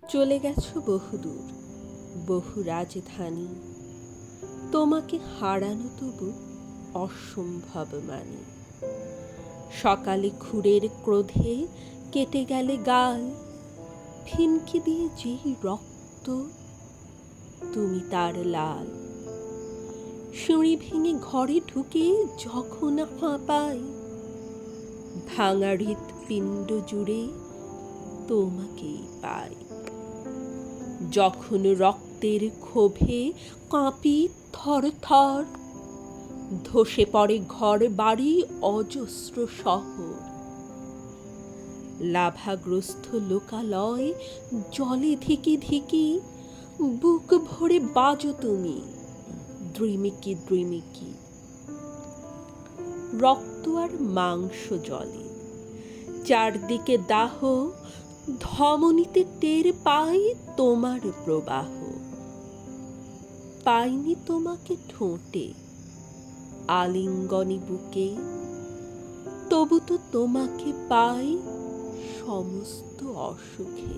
চলে গেছো বহুদূর, বহু রাজধানী, তোমাকে হারানো তবু অসম্ভব মানে। সকালে খুরের ক্রোধে কেটে গেলে গাল, ফিনকি দিয়ে যেই রক্ত, তুমি তার লাল। সিঁড়ি ভেঙে ঘরে ঢুকে যখন হাঁপাই, ভাঙা হৃৎপিণ্ড জুড়ে তোমাকেই পাই। যখন রক্তের ক্ষোভে কাঁপি থর থর, ধসে পড়ে ঘর বাড়ি অজস্র শহর। লাভাগ্রস্ত লোকালয় জলে ধিকি ধিকি, বুক ভরে বাজো তুমি দ্রিমিকি দ্রিমিকি। রক্ত আর মাংস জলে, চারদিকে দাহ, ধমনীতে টের পাই তোমার প্রবাহ। পাইনি তোমাকে ঠোঁটে, আলিঙ্গনে বুকে, তবু তো তোমাকে পাই সমস্ত অসুখে।